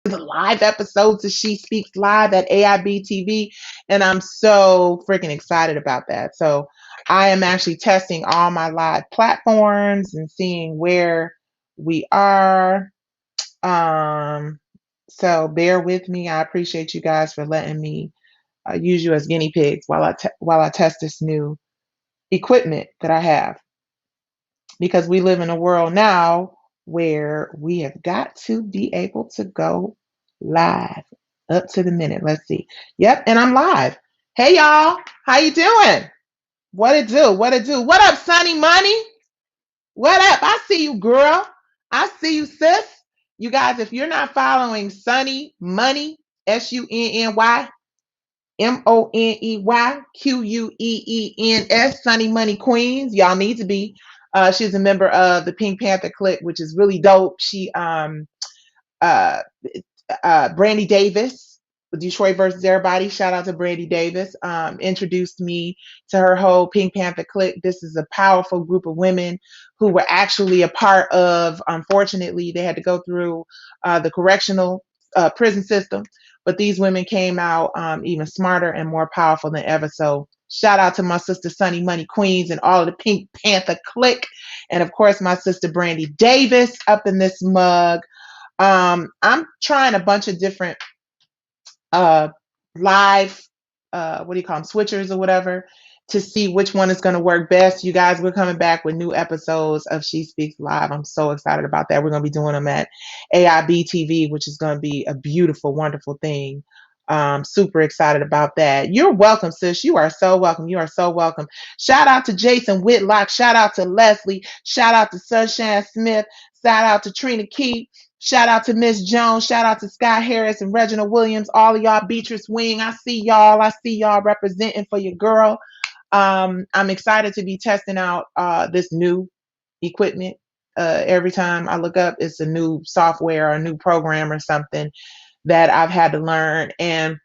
the live episodes of She Speaks Live at AIB TV. And I'm so freaking excited about that. So I am actually testing all my live platforms and seeing where we are. Um, so bear with me. I appreciate you guys for letting me use you as guinea pigs while while I test this new equipment that I have, because we live in a world now where we have got to be able to go live up to the minute. Let's see. Yep, and I'm live. Hey y'all, how you doing? What it do? What it do? What up, Sunny Money? What up? I see you, girl. I see you, sis. You guys, if you're not following Sunny Money, SUNNYMONEYQUEENS, Sunny Money Queens, y'all need to be. She's a member of the Pink Panther Clique, which is really dope. She uh Brandy Davis with Detroit versus Everybody. Shout out to Brandy Davis. Introduced me to her whole Pink Panther clique. This is a powerful group of women who were actually a part of, unfortunately, they had to go through the correctional prison system. But these women came out even smarter and more powerful than ever. So shout out to my sister Sunny Money Queens and all of the Pink Panther clique. And of course, my sister Brandy Davis up in this mug. I'm trying a bunch of different uh, live, what do you call them, switchers or whatever, to see which one is going to work best. You guys, we're coming back with new episodes of She Speaks Live. I'm so excited about that. We're going to be doing them at AIB TV, which is going to be a beautiful, wonderful thing. Super excited about that. You're welcome, sis. You are so welcome. You are so welcome. Shout out to Jason Whitlock. Shout out to Leslie. Shout out to Sunshine Smith. Shout out to Trina Key. Shout out to Miss Jones. Shout out to Sky Harris and Reginald Williams. All of y'all, Beatrice Wing. I see y'all. I see y'all representing for your girl. I'm excited to be testing out this new equipment. Every time I look up, it's a new software or a new program or something that I've had to learn. And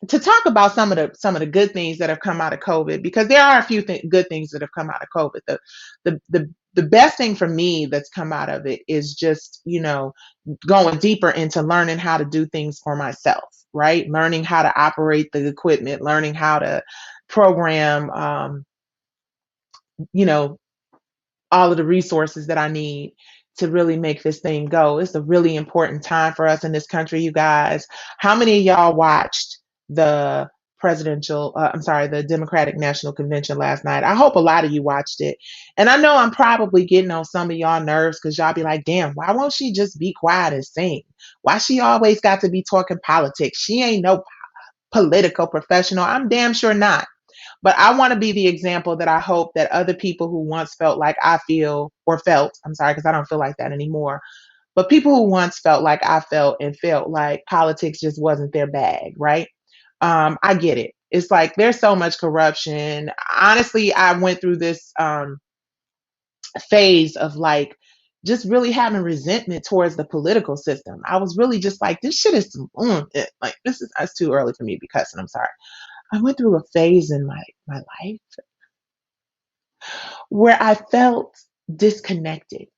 to talk about some of the good things that have come out of COVID, because there are a few good things that have come out of COVID. The best thing for me that's come out of it is just, going deeper into learning how to do things for myself, right? Learning how to operate the equipment, learning how to program, you know, all of the resources that I need to really make this thing go. It's a really important time for us in this country, you guys. How many of y'all watched the the Democratic National Convention last night? I hope a lot of you watched it. And I know I'm probably getting on some of y'all nerves because y'all be like, damn, why won't she just be quiet and sing? Why she always got to be talking politics? She ain't no political professional. I'm damn sure not. But I want to be the example that I hope that other people who once felt like I feel or felt, I'm sorry, because I don't feel like that anymore, but people who once felt like I felt and felt like politics just wasn't their bag, right? I get it. It's like there's so much corruption. Honestly, I went through this phase of like just really having resentment towards the political system. I was really just like, this shit is some, like this is that's too early for me to be cussing. I'm sorry. I went through a phase in my life where I felt disconnected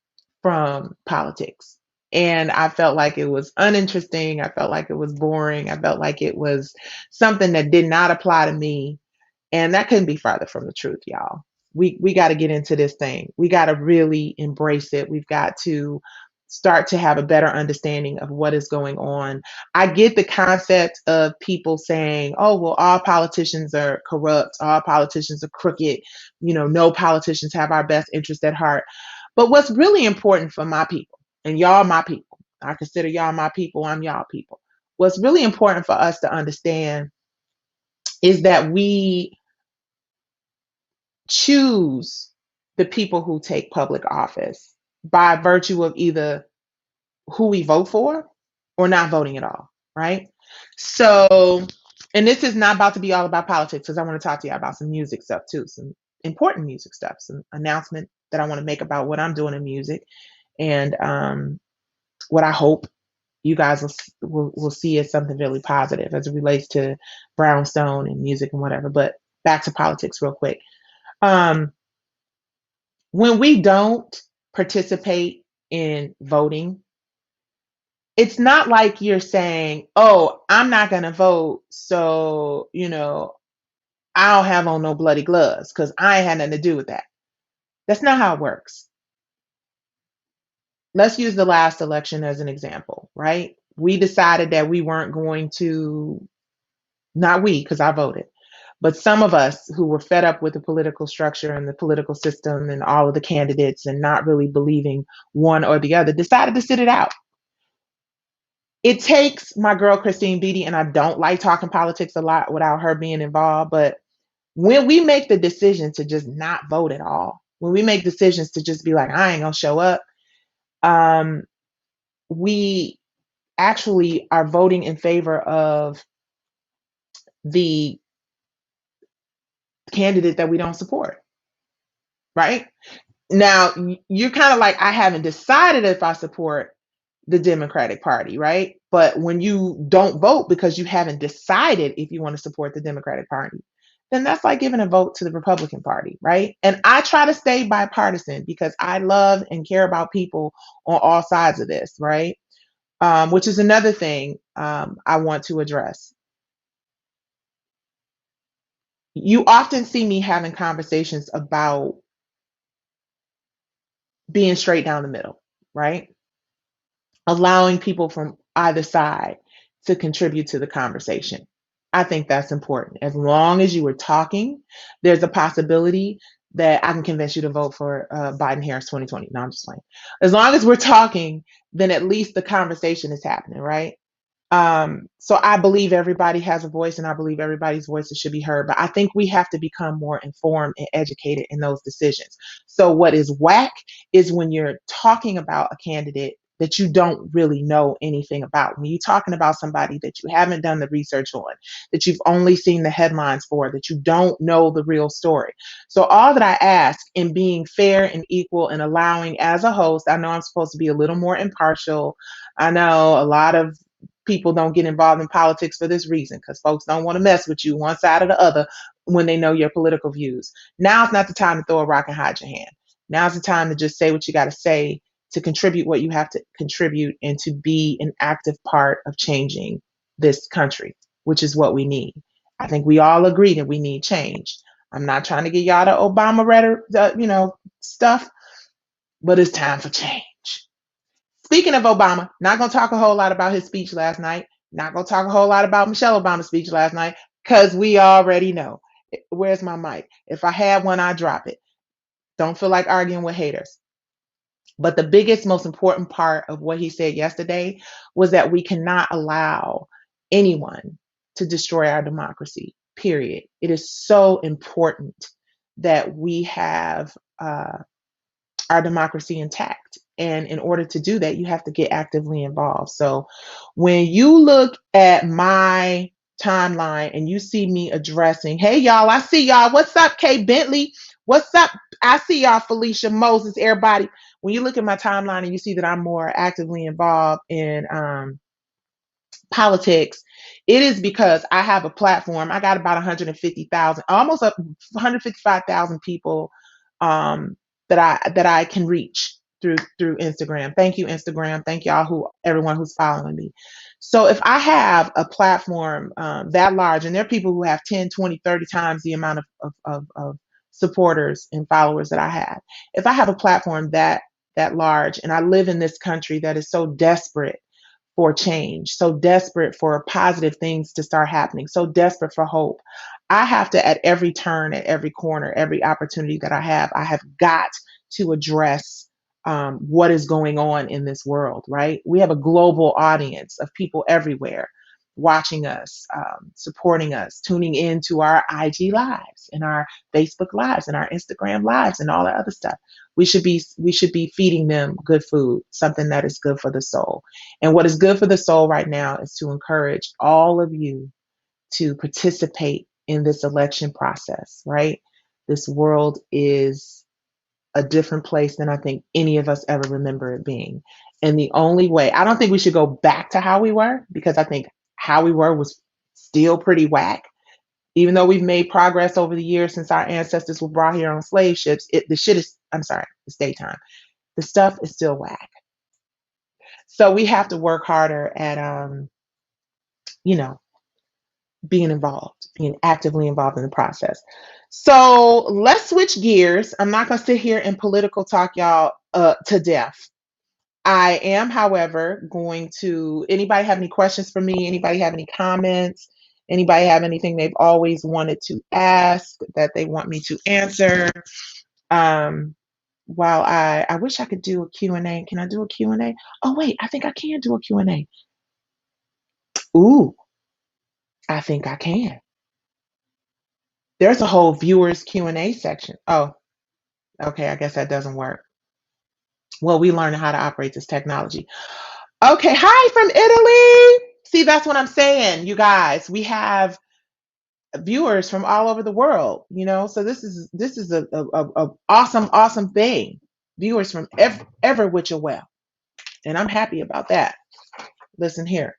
from politics. And I felt like it was uninteresting. I felt like it was boring. I felt like it was something that did not apply to me. And that couldn't be farther from the truth, y'all. We got to get into this thing. We got to really embrace it. We've got to start to have a better understanding of what is going on. I get the concept of people saying, oh, well, all politicians are corrupt, all politicians are crooked, no politicians have our best interest at heart. But what's really important for my people, and y'all my people, I consider y'all my people, I'm y'all people. What's really important for us to understand is that we choose the people who take public office by virtue of either who we vote for or not voting at all, right? So, and this is not about to be all about politics because I want to talk to you about some music stuff too, some important music stuff, some announcement that I want to make about what I'm doing in music and what I hope you guys will see as something really positive as it relates to Brownstone and music and whatever. But back to politics real quick. Um, when we don't participate in voting, It's not like you're saying, oh, I'm not going to vote. So, I don't have on no bloody gloves because I ain't had nothing to do with that. That's not how it works. Let's use the last election as an example, right? We decided that we weren't going to, not we, because I voted, but some of us who were fed up with the political structure and the political system and all of the candidates and not really believing one or the other decided to sit it out. It takes my girl Christine Beatty, and I don't like talking politics a lot without her being involved, but when we make the decision to just not vote at all, when we make decisions to just be like, I ain't gonna show up, um, we actually are voting in favor of the candidate that we don't support, right? Now, you're kind of like, I haven't decided if I support the Democratic Party, right? But when you don't vote because you haven't decided if you want to support the Democratic Party, then that's like giving a vote to the Republican Party, right? And I try to stay bipartisan because I love and care about people on all sides of this, right? Which is another thing I want to address. You often see me having conversations about being straight down the middle, right? Allowing people from either side to contribute to the conversation. I think that's important. As long as you were talking, there's a possibility that I can convince you to vote for Biden Harris 2020. No, I'm just playing. As long as we're talking, then at least the conversation is happening, right? So I believe everybody has a voice and I believe everybody's voices should be heard. But I think we have to become more informed and educated in those decisions. So what is whack is when you're talking about a candidate that you don't really know anything about. When you're talking about somebody that you haven't done the research on, that you've only seen the headlines for, that you don't know the real story. So all that I ask in being fair and equal and allowing as a host, I know I'm supposed to be a little more impartial. I know a lot of people don't get involved in politics for this reason because folks don't want to mess with you one side or the other when they know your political views. Now's not the time to throw a rock and hide your hand. Now's the time to just say what you got to say, to contribute what you have to contribute, and to be an active part of changing this country, which is what we need. I think we all agree that we need change. I'm not trying to get y'all to Obama rhetoric, stuff, but it's time for change. Speaking of Obama, not going to talk a whole lot about his speech last night. Not going to talk a whole lot about Michelle Obama's speech last night because we already know. Where's my mic? If I had one, I'd drop it. Don't feel like arguing with haters. But the biggest, most important part of what he said yesterday was that we cannot allow anyone to destroy our democracy, period. It is so important that we have our democracy intact. And in order to do that, you have to get actively involved. So when you look at my timeline and you see me addressing, hey, y'all, I see y'all. What's up, Kay Bentley? What's up? I see y'all, Felicia Moses, everybody. When you look at my timeline and you see that I'm more actively involved in politics, it is because I have a platform. I got about 150,000, almost 155,000 people that I can reach through Instagram. Thank you, Instagram. Thank y'all everyone who's following me. So if I have a platform that large, and there are people who have 10, 20, 30 times the amount of supporters and followers that I have. If I have a platform that large, and I live in this country that is so desperate for change, so desperate for positive things to start happening, so desperate for hope. I have to, at every turn, at every corner, every opportunity that I have got to address what is going on in this world, right? We have a global audience of people everywhere watching us, supporting us, tuning into our IG lives and our Facebook lives and our Instagram lives and all that other stuff. We should be feeding them good food, something that is good for the soul. And what is good for the soul right now is to encourage all of you to participate in this election process, right? This world is a different place than I think any of us ever remember it being. And the only way, I don't think we should go back to how we were, because I think how we were was still pretty whack. Even though we've made progress over the years since our ancestors were brought here on slave ships, the shit is, I'm sorry, it's daytime. The stuff is still whack. So we have to work harder at, you know, being involved, being actively involved in the process. So let's switch gears. I'm not going to sit here and political talk y'all to death. I am, however, going to, anybody have any questions for me? Anybody have any comments? Anybody have anything they've always wanted to ask that they want me to answer? Um, while I wish I could do a Q&A. Can I do a Q&A? Oh, wait, I think I can do a Q&A. Ooh, I think I can. There's a whole viewers Q&A section. Oh, okay, I guess that doesn't work. Well, we learned how to operate this technology. Okay, hi from Italy. See, that's what I'm saying, you guys. We have viewers from all over the world, so this is a awesome thing. Viewers from ever which a well, and I'm happy about that. Listen here.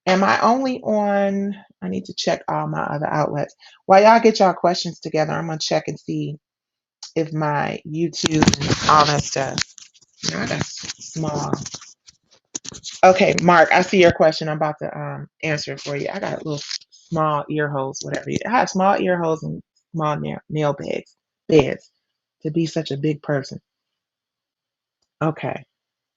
Am I only on? I need to check all my other outlets. While y'all get y'all questions together, I'm gonna check and see if my YouTube and all that stuff. I got small. Okay, Mark, I see your question. I'm about to answer it for you. I got little small ear holes, whatever. I have small ear holes and small nail beds to be such a big person. Okay.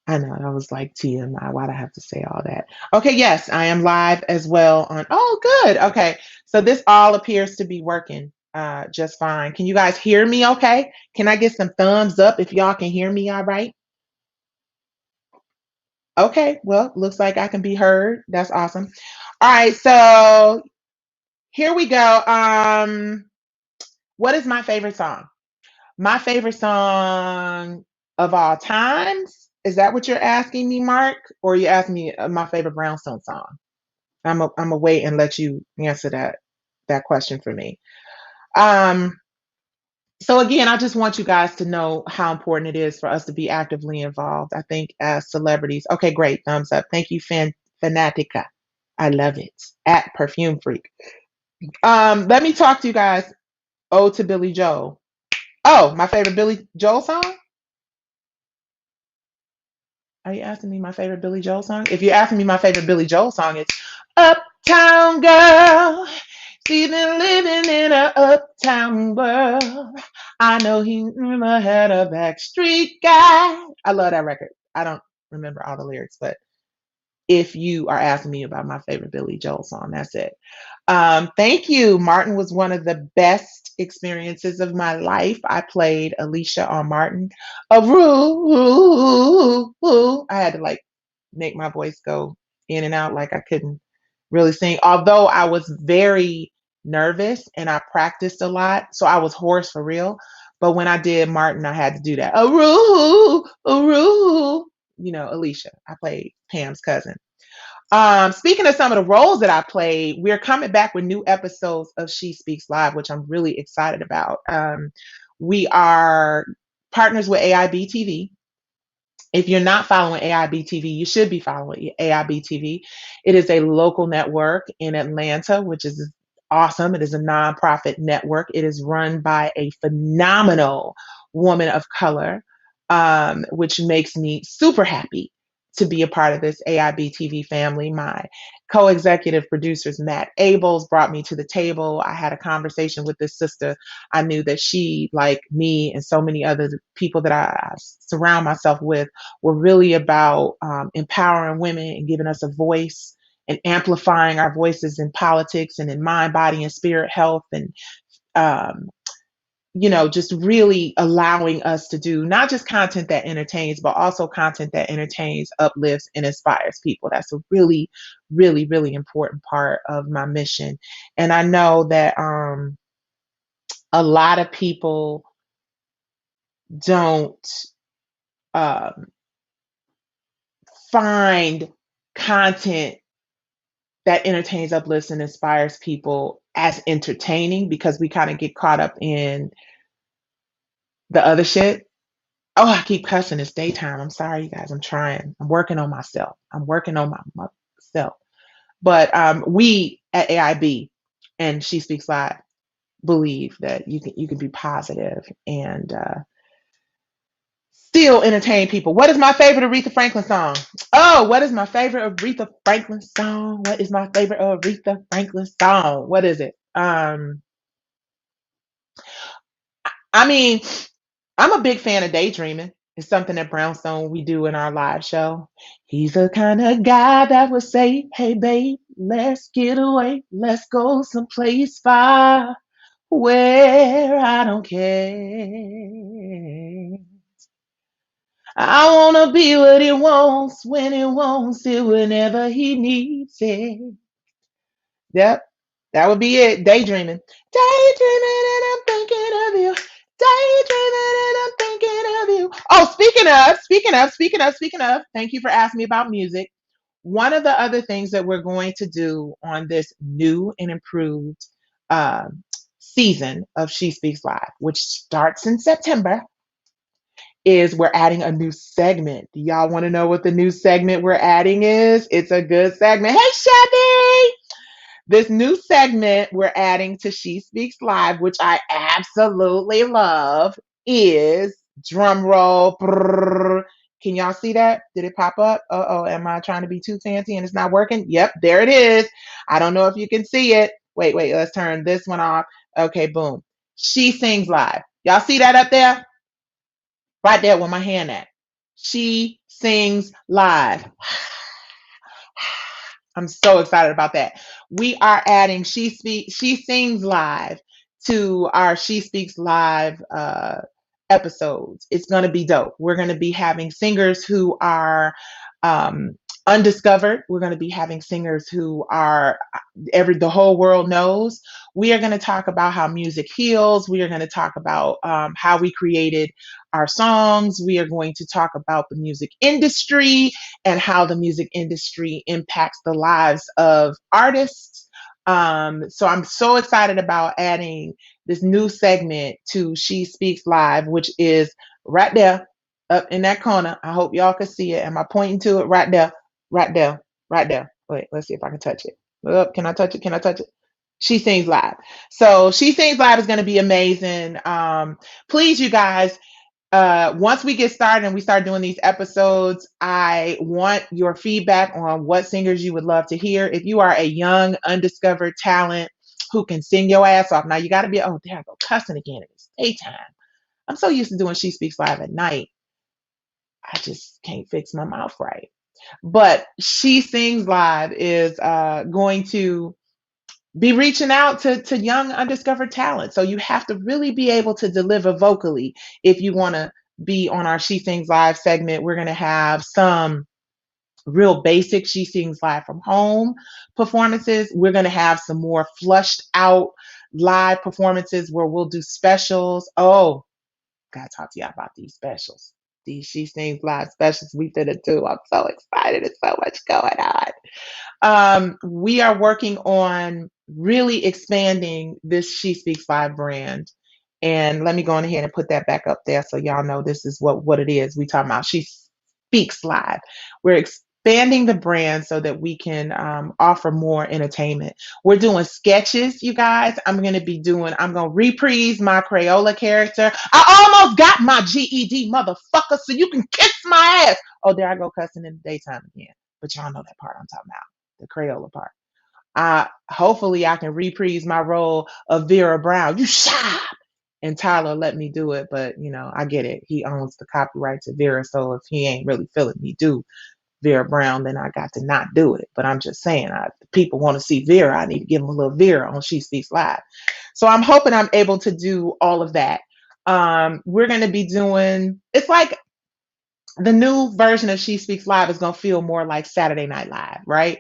I know that was like TMI. Why'd I have to say all that? Okay, yes, I am live as well on. Oh, good. Okay, so this all appears to be working just fine. Can you guys hear me? Okay, can I get some thumbs up if y'all can hear me? All right. Okay, well, looks like I can be heard. That's awesome. All right, so here we go. What is my favorite song? My favorite song of all times? Is that what you're asking me, Mark? Or are you asking me my favorite Brownstone song? I'm a wait and let you answer that question for me. Um, so again, I just want you guys to know how important it is for us to be actively involved. I think as celebrities. Okay, great, thumbs up. Thank you, Fanatica. I love it. At Perfume Freak. Let me talk to you guys. Ode to Billy Joel. Oh, my favorite Billy Joel song? Are you asking me my favorite Billy Joel song? If you're asking me my favorite Billy Joel song, it's Uptown Girl. She's been living in a uptown world. I know he never had a backstreet guy. I love that record. I don't remember all the lyrics, but if you are asking me about my favorite Billy Joel song, that's it. Thank you. Martin was one of the best experiences of my life. I played Alicia on Martin. I had to like make my voice go in and out like I couldn't really sing. Although I was very nervous and I practiced a lot, so I was hoarse for real. But when I did Martin, I had to do that. Alicia. I played Pam's cousin. Speaking of some of the roles that I played, we're coming back with new episodes of She Speaks Live, which I'm really excited about. We are partners with AIB TV. If you're not following AIB TV, you should be following AIB TV. It is a local network in Atlanta, which is awesome. It is a nonprofit network. It is run by a phenomenal woman of color, which makes me super happy to be a part of this AIB TV family. My co-executive producers, Matt Abels, brought me to the table. I had a conversation with this sister. I knew that she, like me and so many other people that I surround myself with, were really about empowering women and giving us a voice and amplifying our voices in politics and in mind, body, and spirit health, and um, just really allowing us to do not just content that entertains, but also content that entertains, uplifts, and inspires people. That's a really, really, really important part of my mission. And I know that a lot of people don't um, find content that entertains, uplifts, and inspires people as entertaining because we kind of get caught up in the other shit. Oh, I keep cussing. It's daytime. I'm sorry, you guys. I'm trying. I'm working on myself. I'm working on myself. But we at AIB and She Speaks Live believe that you can be positive and still entertain people. What is my favorite Aretha Franklin song? Oh, what is my favorite Aretha Franklin song? What is my favorite Aretha Franklin song? What is it? I mean, I'm a big fan of daydreaming. It's something that Brownstone we do in our live show. He's the kind of guy that would say, "Hey babe, let's get away. Let's go someplace far where I don't care. I wanna be what he wants when he wants it, whenever he needs it." Yep, that would be it. Daydreaming. Daydreaming and I'm thinking of you. Daydreaming and I'm thinking of you. Oh, speaking of, thank you for asking me about music. One of the other things that we're going to do on this new and improved um, season of She Speaks Live, which starts in September, is we're adding a new segment. Do y'all want to know what the new segment we're adding is? It's a good segment. Hey, Chevy! This new segment we're adding to She Speaks Live, which I absolutely love, is drum roll. Brrr. Can y'all see that? Did it pop up? Oh, am I trying to be too fancy and it's not working? Yep, there it is. I don't know if you can see it. Wait, let's turn this one off. Okay, boom. She Sings Live. Y'all see that up there? Right there with my hand at. She Sings Live. I'm so excited about that. We are adding She Sings Live to our She Speaks Live episodes. It's going to be dope. We're going to be having singers who are um, undiscovered. We're going to be having singers who are the whole world knows. We are going to talk about how music heals. We are going to talk about how we created our songs. We are going to talk about the music industry and how the music industry impacts the lives of artists. So I'm so excited about adding this new segment to She Speaks Live, which is right there up in that corner. I hope y'all can see it. Am I pointing to it? Right there, right there, right there. Wait, let's see if I can touch it. Can I touch it? Can I touch it? She Sings Live. So She Sings Live is going to be amazing. Please, you guys, once we get started and we start doing these episodes, I want your feedback on what singers you would love to hear. If you are a young, undiscovered talent who can sing your ass off, now you got to be, oh, there I go, cussing again. It's daytime. I'm so used to doing She Speaks Live at night. I just can't fix my mouth right. But She Sings Live is going to be reaching out to young undiscovered talent. So you have to really be able to deliver vocally if you want to be on our She Sings Live segment. We're going to have some real basic She Sings Live from home performances. We're going to have some more flushed out live performances where we'll do specials. Oh, gotta talk to y'all about these specials. These She Sings Live specials we finna do. I'm so excited. There's so much going on. We are working on really expanding this She Speaks Live brand. And let me go on ahead and put that back up there so y'all know this is what it is. We talking about She Speaks Live. We're expanding the brand so that we can offer more entertainment. We're doing sketches, you guys. I'm going to reprise my Crayola character. I almost got my GED, motherfucker, so you can kiss my ass. Oh, there I go cussing in the daytime again. But y'all know that part I'm talking about, the Crayola part. Hopefully I can reprise my role of Vera Brown. You shop. And Tyler let me do it, but I get it. He owns the copyright to Vera, so if he ain't really feeling me do Vera Brown, then I got to not do it. But I'm just saying, if people want to see Vera, I need to give them a little Vera on She Speaks Live. So I'm hoping I'm able to do all of that. We're going to be doing, it's like the new version of She Speaks Live is going to feel more like Saturday Night Live, right?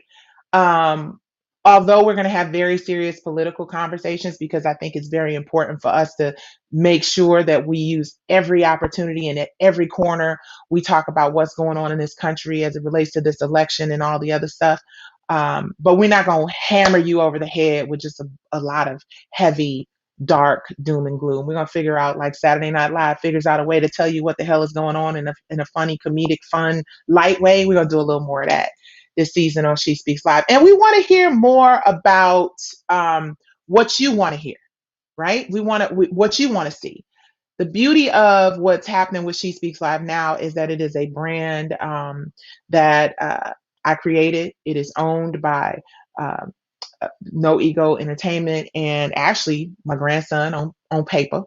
Um, Although we're going to have very serious political conversations, because I think it's very important for us to make sure that we use every opportunity and at every corner we talk about what's going on in this country as it relates to this election and all the other stuff. But we're not going to hammer you over the head with just a lot of heavy, dark doom and gloom. We're going to figure out, like Saturday Night Live figures out a way to tell you what the hell is going on in a funny, comedic, fun, light way. We're going to do a little more of that this season on She Speaks Live. And we want to hear more about what you want to hear, right? We want what you want to see. the beauty of what's happening with She Speaks Live now is that it is a brand that I created. It is owned by um, No Ego Entertainment, and actually, my grandson on paper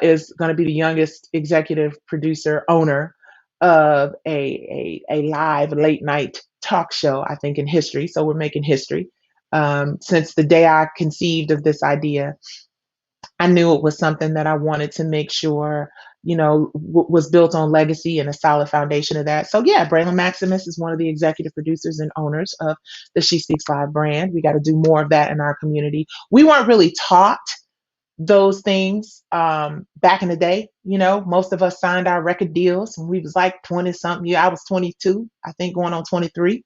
is going to be the youngest executive producer owner of a live late night talk show, I think, in history. So we're making history. Since the day I conceived of this idea, I knew it was something that I wanted to make sure, was built on legacy and a solid foundation of that. So yeah, Braylon Maximus is one of the executive producers and owners of the She Speaks Live brand. We got to do more of that in our community. We weren't really taught those things back in the day. Most of us signed our record deals when we was like 20 something. Yeah, I was 22, I think, going on 23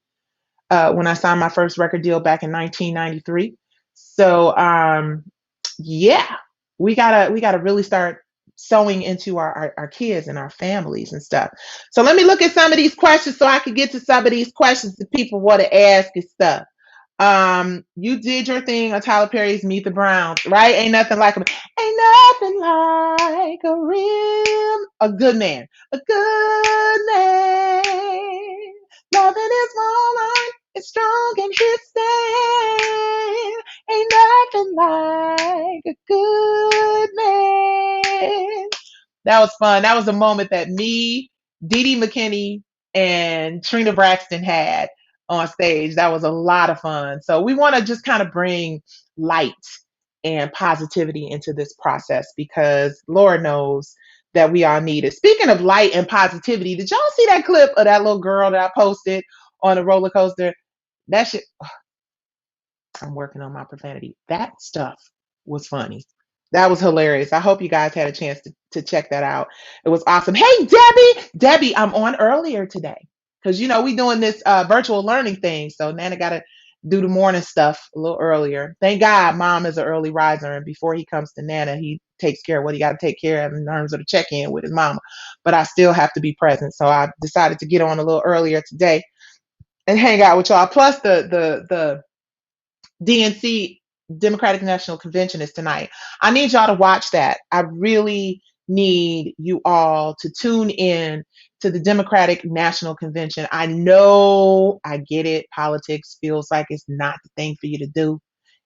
when I signed my first record deal back in 1993. So yeah, we gotta really start sewing into our kids and our families and stuff. So let me look at some of these questions so I can get to some of these questions that people want to ask and stuff. You did your thing on Tyler Perry's Meet the Browns, right? Ain't nothing like a good man, a good man. Loving his woman is strong and his stand. Ain't nothing like a good man. That was fun. That was a moment that me, Dee Dee McKinney, and Trina Braxton had on stage. That was a lot of fun. So we want to just kind of bring light and positivity into this process because Lord knows that we all need it. Speaking of light and positivity, did y'all see that clip of that little girl that I posted on the roller coaster? That shit, I'm working on my profanity. That stuff was funny. That was hilarious. I hope you guys had a chance to check that out. It was awesome. Hey, Debbie, Debbie, I'm on earlier today because we doing this virtual learning thing. So Nana got to do the morning stuff a little earlier. Thank God, Mom is an early riser, and before he comes to Nana, he takes care of what he got to take care of in terms of the check-in with his mama. But I still have to be present, so I decided to get on a little earlier today and hang out with y'all. Plus, the DNC, Democratic National Convention, is tonight. I need y'all to watch that. I really need you all to tune in to the Democratic National Convention. I know, I get it. Politics feels like it's not the thing for you to do.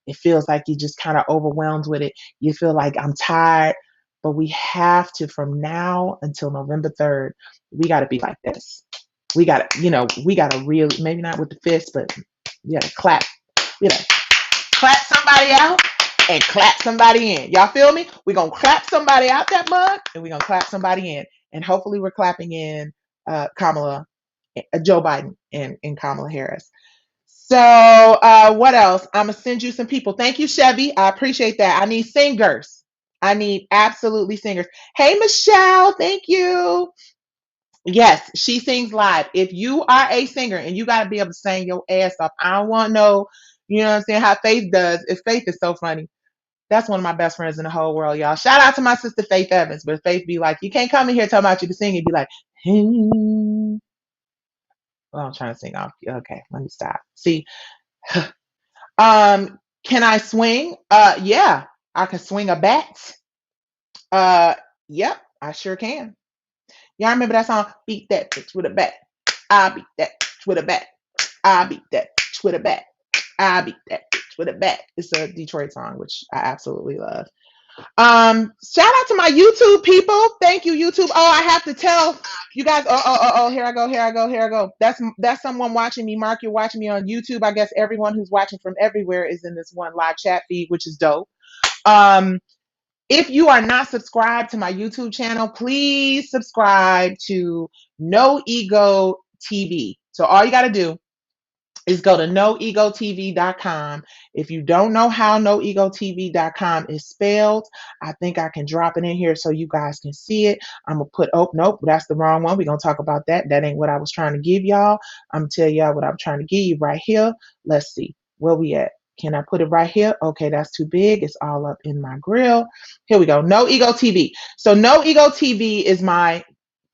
It feels like you're just kind of overwhelmed with it. You feel like I'm tired, but we have to, from now until November 3rd, we got to be like this. We got to really, maybe not with the fist, but we got to clap. We got to clap somebody out and clap somebody in. Y'all feel me? We're going to clap somebody out that mug and we're going to clap somebody in. And hopefully we're clapping in Joe Biden and Kamala Harris. So what else? I'm going to send you some people. Thank you, Chevy. I appreciate that. I need singers. I need absolutely singers. Hey, Michelle. Thank you. Yes, She Sings Live. If you are a singer and you got to be able to sing your ass off, I don't want to know, you know what I'm saying, how Faith does. If Faith is so funny. That's one of my best friends in the whole world, y'all. Shout out to my sister Faith Evans. But Faith be like, you can't come in here talking about you can sing and be like, hey. Well, I'm trying to sing off. Okay, let me stop. See, can I swing? Yeah, I can swing a bat. Yep, I sure can. Y'all remember that song? Beat that bitch with a bat. I beat that bitch with a bat. I beat that bitch with a bat. I beat that bitch with a bat. It's a Detroit song, which I absolutely love. Shout out to my YouTube people. Thank you, YouTube. Oh, I have to tell you guys. Oh, here I go. That's someone watching me. Mark, you're watching me on YouTube. I guess everyone who's watching from everywhere is in this one live chat feed, which is dope. If you are not subscribed to my YouTube channel, please subscribe to No Ego TV. So all you got to do is go to noegotv.com. If you don't know how noegotv.com is spelled, I think I can drop it in here so you guys can see it. I'm going to put, oh, nope, that's the wrong one. We're going to talk about that. That ain't what I was trying to give y'all. I'm going to tell y'all what I'm trying to give you right here. Let's see. Where we at? Can I put it right here? Okay, that's too big. It's all up in my grill. Here we go. No Ego TV. So No Ego TV is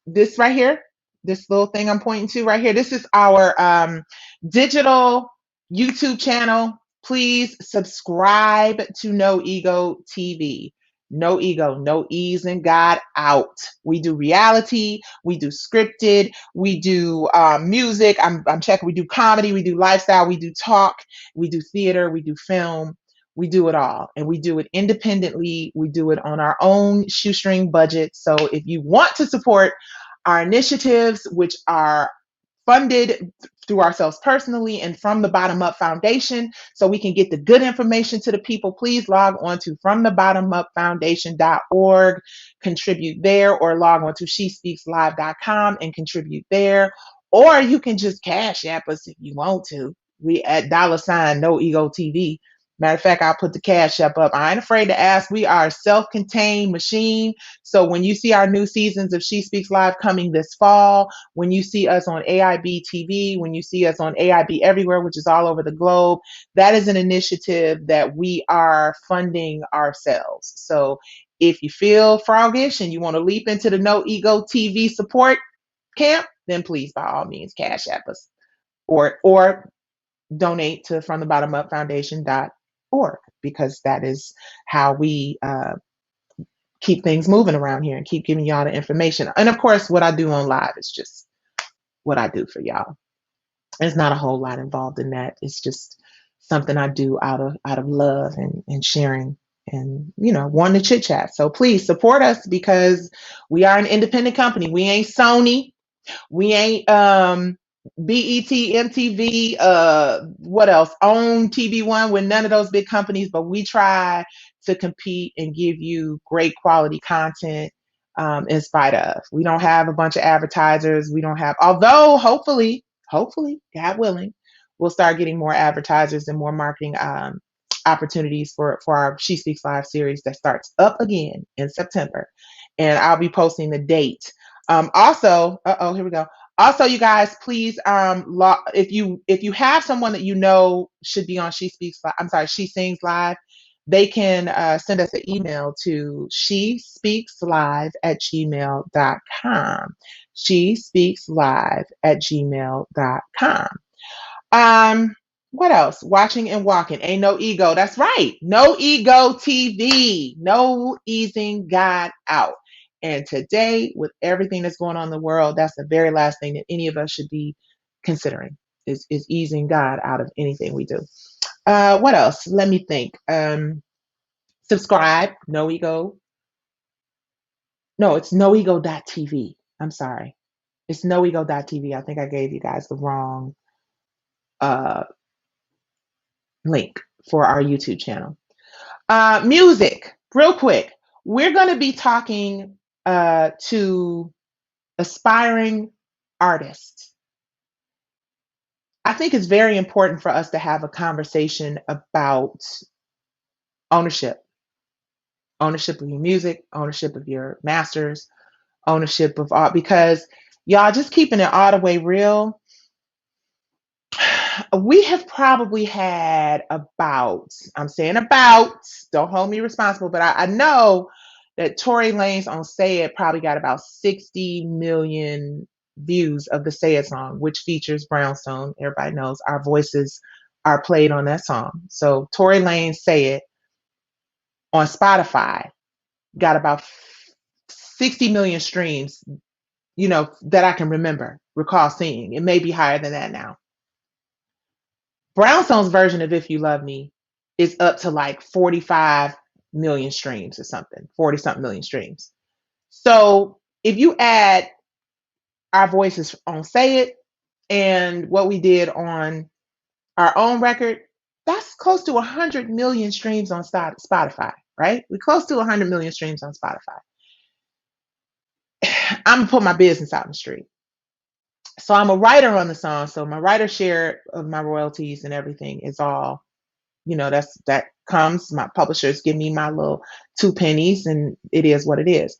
this right here. This little thing I'm pointing to right here. This is our digital YouTube channel. Please subscribe to No Ego TV. No ego, no easing God out. We do reality, we do scripted, we do music. I'm checking. We do comedy, we do lifestyle, we do talk, we do theater, we do film. We do it all, and we do it independently. We do it on our own shoestring budget. So if you want to support our initiatives, which are funded through ourselves personally and from the bottom up foundation, so we can get the good information to the people, please log on to fromthebottomupfoundation.org, contribute there, or log on to shespeakslive.com and contribute there. Or you can just cash app us if you want to. We at $ no ego TV. Matter of fact, I'll put the cash up. I ain't afraid to ask. We are a self-contained machine. So when you see our new seasons of She Speaks Live coming this fall, when you see us on AIB TV, when you see us on AIB Everywhere, which is all over the globe, that is an initiative that we are funding ourselves. So if you feel froggish and you want to leap into the No Ego TV support camp, then please, by all means, cash app us or donate to fromthebottomupfoundation.org, because that is how we keep things moving around here and keep giving y'all the information. And of course, what I do on live is just what I do for y'all. There's not a whole lot involved in that. It's just something I do out of love and sharing and wanting to chit chat. So please support us, because we are an independent company. We ain't Sony. We ain't BET, MTV, what else? Own TV One, with none of those big companies, but we try to compete and give you great quality content in spite of. We don't have a bunch of advertisers. We don't have, although hopefully, God willing, we'll start getting more advertisers and more marketing opportunities for our She Speaks Live series that starts up again in September. And I'll be posting the date. Also, here we go. Also, you guys, please, if you have someone that you know should be on She Speaks Live, I'm sorry, She Sings Live, they can send us an email to shespeakslive@gmail.com. Shespeakslive@gmail.com. What else? Watching and walking. Ain't no ego. That's right. No ego TV. No easing God out. And today, with everything that's going on in the world, that's the very last thing that any of us should be considering is easing God out of anything we do. What else? Let me think. Subscribe. No ego. No, it's noego.tv. I'm sorry. It's noego.tv. I think I gave you guys the wrong uh, link for our YouTube channel. Music, real quick. We're going to be talking to aspiring artists. I think it's very important for us to have a conversation about ownership. Ownership of your music, ownership of your masters, ownership of art. Because y'all, just keeping it all the way real, we have probably had about, I'm saying about, don't hold me responsible, but I know that Tory Lanez on Say It probably got about 60 million views of the Say It song, which features Brownstone. Everybody knows our voices are played on that song. So Tory Lanez Say It on Spotify got about 60 million streams, that I can recall seeing. It may be higher than that now. Brownstone's version of If You Love Me is up to like 45 million streams or something, 40 something million streams. So if you add our voices on Say It and what we did on our own record, that's close to 100 million streams on Spotify, right? We're close to 100 million streams on Spotify. I'm gonna put my business out in the street. So I'm a writer on the song. So my writer share of my royalties and everything is all, that comes. My publishers give me my little 2 pennies, and it is what it is.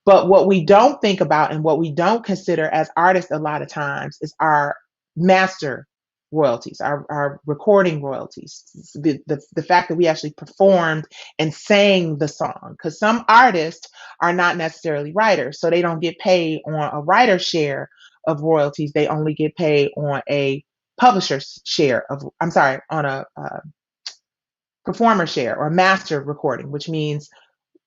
But what we don't think about and what we don't consider as artists a lot of times is our master royalties, our recording royalties, the fact that we actually performed and sang the song. Because some artists are not necessarily writers, so they don't get paid on a writer share of royalties. They only get paid on a publisher's share of, I'm sorry, on a performer share or master recording, which means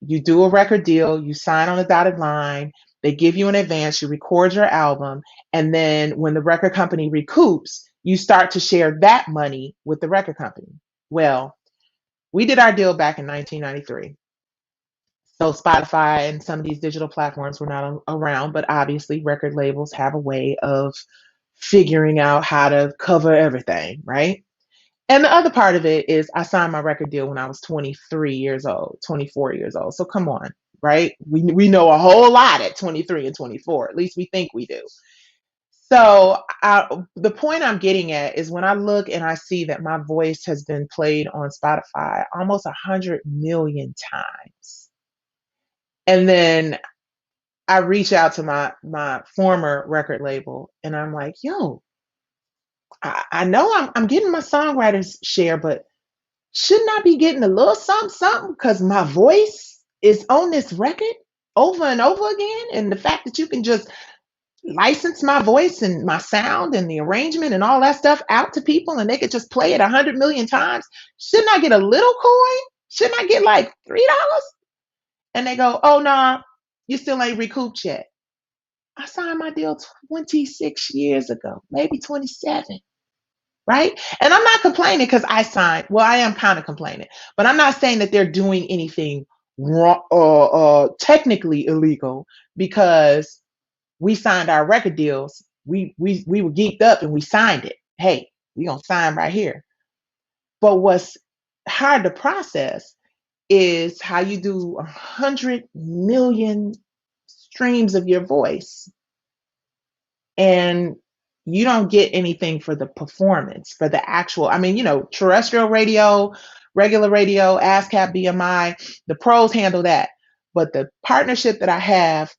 You do a record deal, you sign on a dotted line, they give you an advance, you record your album, and then when the record company recoups, you start to share that money with the record company. Well, we did our deal back in 1993. So Spotify and some of these digital platforms were not around, but obviously record labels have a way of figuring out how to cover everything, right? And the other part of it is I signed my record deal when I was 23 years old, 24 years old. So come on, right? We know a whole lot at 23 and 24. At least we think we do. So the point I'm getting at is when I look and I see that my voice has been played on Spotify almost 100 million times. And then I reach out to my former record label and I'm like, yo, I know I'm getting my songwriters share, but shouldn't I be getting a little something, something? Because my voice is on this record over and over again. And the fact that you can just license my voice and my sound and the arrangement and all that stuff out to people and they could just play it 100 million times. Shouldn't I get a little coin? Shouldn't I get like $3? And they go, oh, no, you still ain't recouped yet. I signed my deal 26 years ago, maybe 27, right? And I'm not complaining because I signed. Well, I am kind of complaining, but I'm not saying that they're doing anything wrong or technically illegal because we signed our record deals. We were geeked up and we signed it. Hey, we gonna sign right here. But what's hard to process is how you do 100 million streams of your voice and you don't get anything for the performance, for the actual, I mean, terrestrial radio, regular radio, ASCAP, BMI, the pros handle that. But the partnership that I have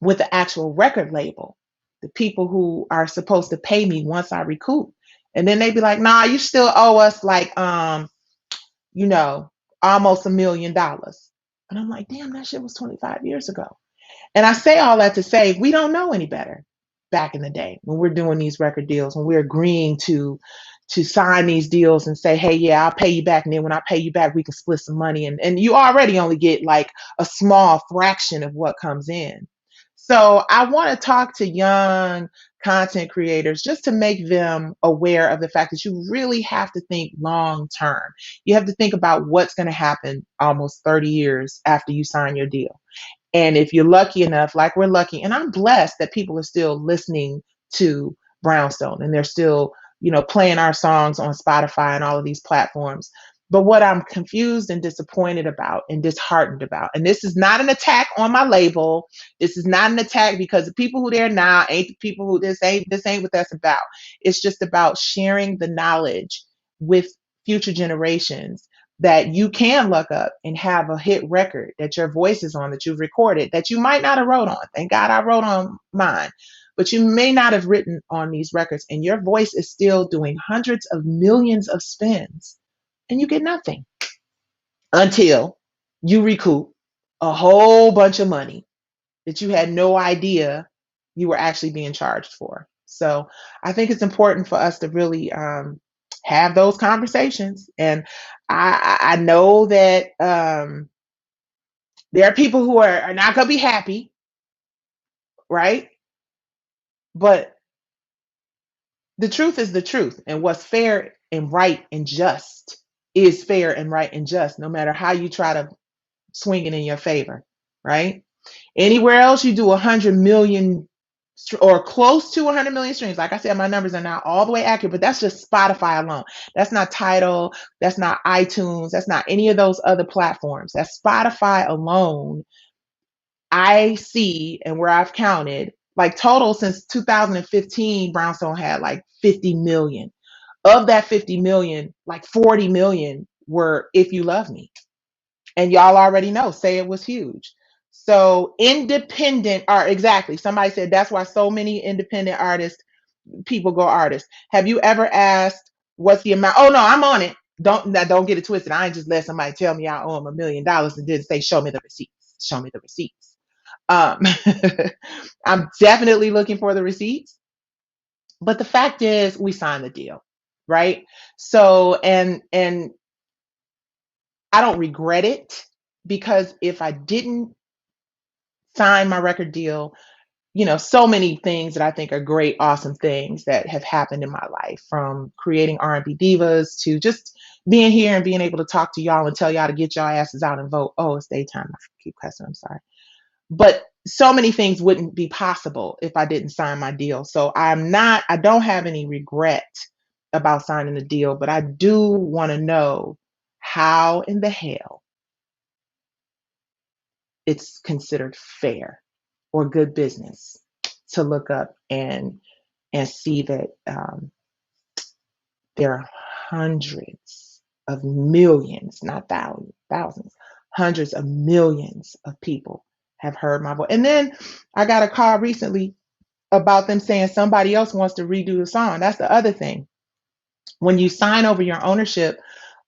with the actual record label, the people who are supposed to pay me once I recoup, and then they be like, nah, you still owe us like, you know, almost $1 million. And I'm like, damn, that shit was 25 years ago. And I say all that to say we don't know any better back in the day when we're doing these record deals, when we're agreeing to sign these deals and say, hey, yeah, I'll pay you back. And then when I pay you back, we can split some money. And you already only get like a small fraction of what comes in. So I want to talk to young content creators just to make them aware of the fact that you really have to think long term. You have to think about what's going to happen almost 30 years after you sign your deal. And if you're lucky enough, like we're lucky, and I'm blessed that people are still listening to Brownstone and they're still, playing our songs on Spotify and all of these platforms. But what I'm confused and disappointed about and disheartened about, and this is not an attack on my label. This is not an attack because the people who there now ain't the people who this ain't what that's about. It's just about sharing the knowledge with future generations that you can look up and have a hit record that your voice is on, that you've recorded, that you might not have wrote on. Thank God I wrote on mine. But you may not have written on these records, and your voice is still doing hundreds of millions of spins, and you get nothing until you recoup a whole bunch of money that you had no idea you were actually being charged for. So I think it's important for us to really have those conversations. And I know that there are people who are not going to be happy, right? But the truth is the truth. And what's fair and right and just is fair and right and just, no matter how you try to swing it in your favor, right? Anywhere else you do 100 million or close to 100 million streams. Like I said, my numbers are not all the way accurate, but that's just Spotify alone. That's not Tidal. That's not iTunes. That's not any of those other platforms. That's Spotify alone. I see, and where I've counted, like total since 2015, Brownstone had like 50 million. Of that 50 million, like 40 million were If You Love Me. And y'all already know, Say It was huge. So independent art, exactly. Somebody said that's why so many independent artists, people go artists. Have you ever asked what's the amount? Oh no, I'm on it. Don't get it twisted. I ain't just let somebody tell me I owe them $1 million and didn't say show me the receipts. Show me the receipts. Um, I'm definitely looking for the receipts. But the fact is, we signed the deal, right? So, and I don't regret it because if I didn't sign my record deal, so many things that I think are great, awesome things that have happened in my life, from creating R&B divas to just being here and being able to talk to y'all and tell y'all to get y'all asses out and vote. Oh, it's daytime. I keep cussing. I'm sorry. But so many things wouldn't be possible if I didn't sign my deal. So I don't have any regret about signing the deal, but I do want to know how in the hell it's considered fair or good business to look up and see that there are hundreds of millions, not thousands, hundreds of millions of people have heard my voice. And then I got a call recently about them saying somebody else wants to redo the song. That's the other thing. When you sign over your ownership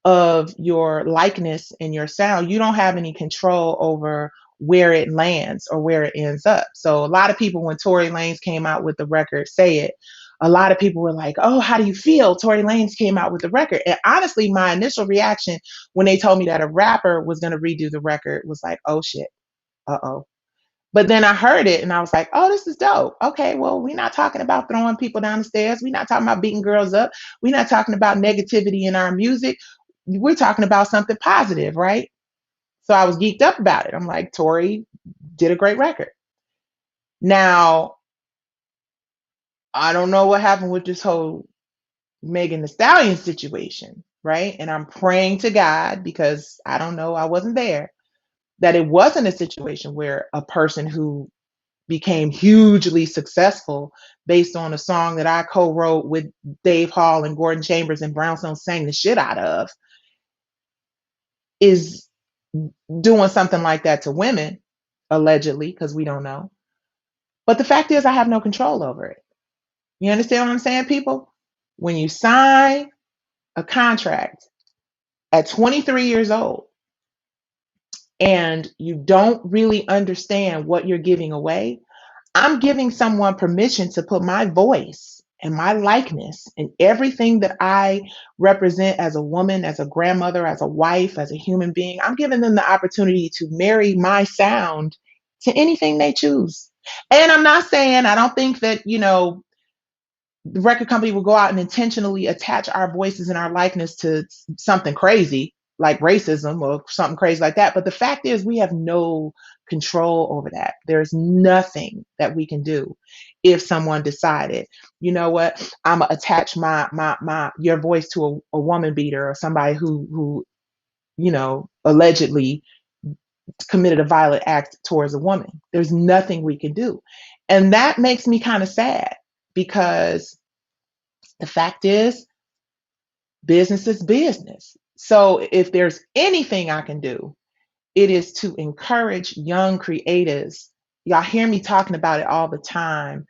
of your likeness and your sound, you don't have any control over where it lands or where it ends up. So a lot of people, when Tory Lanez came out with the record Say It, a lot of people were like, oh, how do you feel? Tory Lanez came out with the record. And honestly, my initial reaction when they told me that a rapper was going to redo the record was like, oh shit, uh-oh. But then I heard it and I was like, oh, this is dope. Okay, well, we're not talking about throwing people down the stairs. We're not talking about beating girls up. We're not talking about negativity in our music. We're talking about something positive, right? So I was geeked up about it. I'm like, Tory did a great record. Now, I don't know what happened with this whole Megan Thee Stallion situation, right? And I'm praying to God, because I don't know, I wasn't there, that it wasn't a situation where a person who became hugely successful based on a song that I co-wrote with Dave Hall and Gordon Chambers and Brownstone sang the shit out of is doing something like that to women, allegedly, because we don't know. But the fact is, I have no control over it. You understand what I'm saying, people? When you sign a contract at 23 years old and you don't really understand what you're giving away, I'm giving someone permission to put my voice and my likeness and everything that I represent as a woman, as a grandmother, as a wife, as a human being. I'm giving them the opportunity to marry my sound to anything they choose. And I'm not saying, I don't think that, the record company will go out and intentionally attach our voices and our likeness to something crazy like racism or something crazy like that. But the fact is, we have no control over that. There's nothing that we can do if someone decided, you know what, I'm gonna attach my your voice to a woman beater or somebody who allegedly committed a violent act towards a woman. There's nothing we can do. And that makes me kind of sad, because the fact is, business is business. So if there's anything I can do, it is to encourage young creatives. Y'all hear me talking about it all the time,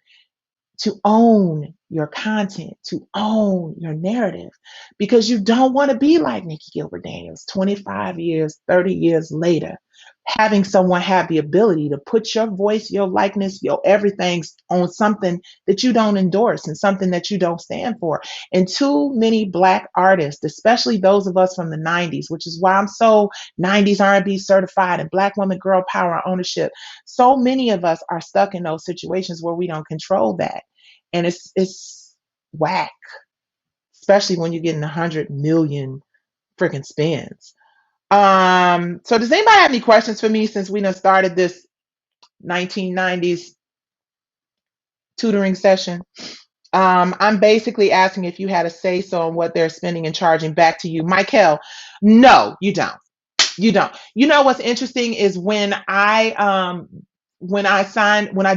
to own your content, to own your narrative, because you don't want to be like Nikki Gilbert Daniels 25 years, 30 years later, having someone have the ability to put your voice, your likeness, your everything on something that you don't endorse and something that you don't stand for. And too many Black artists, especially those of us from the 90s, which is why I'm so 90s R&B certified and Black woman girl power ownership, so many of us are stuck in those situations where we don't control that. And it's whack, especially when you're getting 100 million freaking spins. So does anybody have any questions for me, since we done started this 1990s tutoring session? I'm basically asking if you had a say so on what they're spending and charging back to you. Michael, no, you don't. You don't. You know what's interesting is when I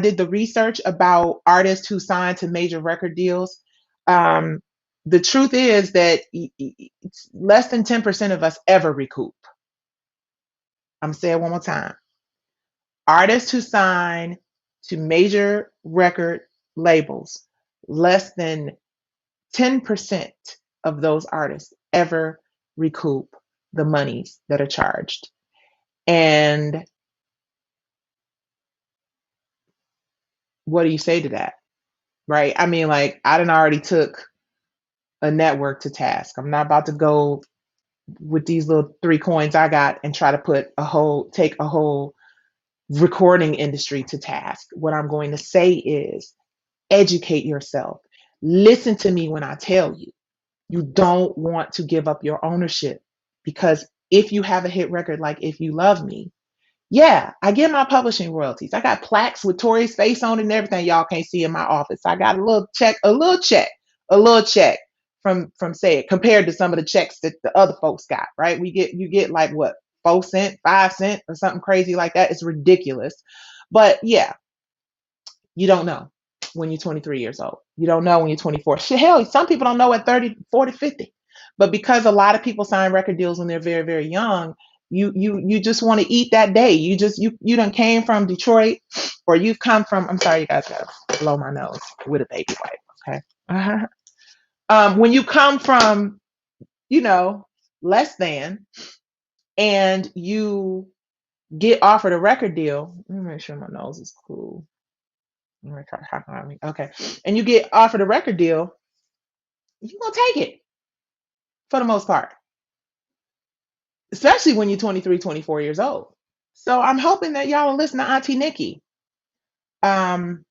did the research about artists who signed to major record deals, um, the truth is that less than 10% of us ever recoup. I'm saying it one more time. Artists who sign to major record labels, less than 10% of those artists ever recoup the monies that are charged. And what do you say to that? Right? I mean, like, I done already took a network to task. I'm not about to go with these little 3 coins I got and try to take a whole recording industry to task. What I'm going to say is educate yourself. Listen to me when I tell you. You don't want to give up your ownership, because if you have a hit record like If You Love Me, yeah, I get my publishing royalties. I got plaques with Tori's face on it and everything y'all can't see in my office. I got a little check from Say It, compared to some of the checks that the other folks got, right? You get like what, 4 cent, 5 cent or something crazy like that. It's ridiculous. But yeah, you don't know when you're 23 years old. You don't know when you're 24. Shit, hell, some people don't know at 30, 40, 50. But because a lot of people sign record deals when they're very, very young, you just want to eat that day. You done came from Detroit, or you've come from, I'm sorry, you guys gotta blow my nose with a baby wipe, okay? Uh-huh. When you come from, you know, less than, and you get offered a record deal, let me make sure my nose is cool. I'm gonna try to hide behind me. Okay. And you get offered a record deal, you're gonna take it for the most part, especially when you're 23, 24 years old. So I'm hoping that y'all will listen to Auntie Nikki, um,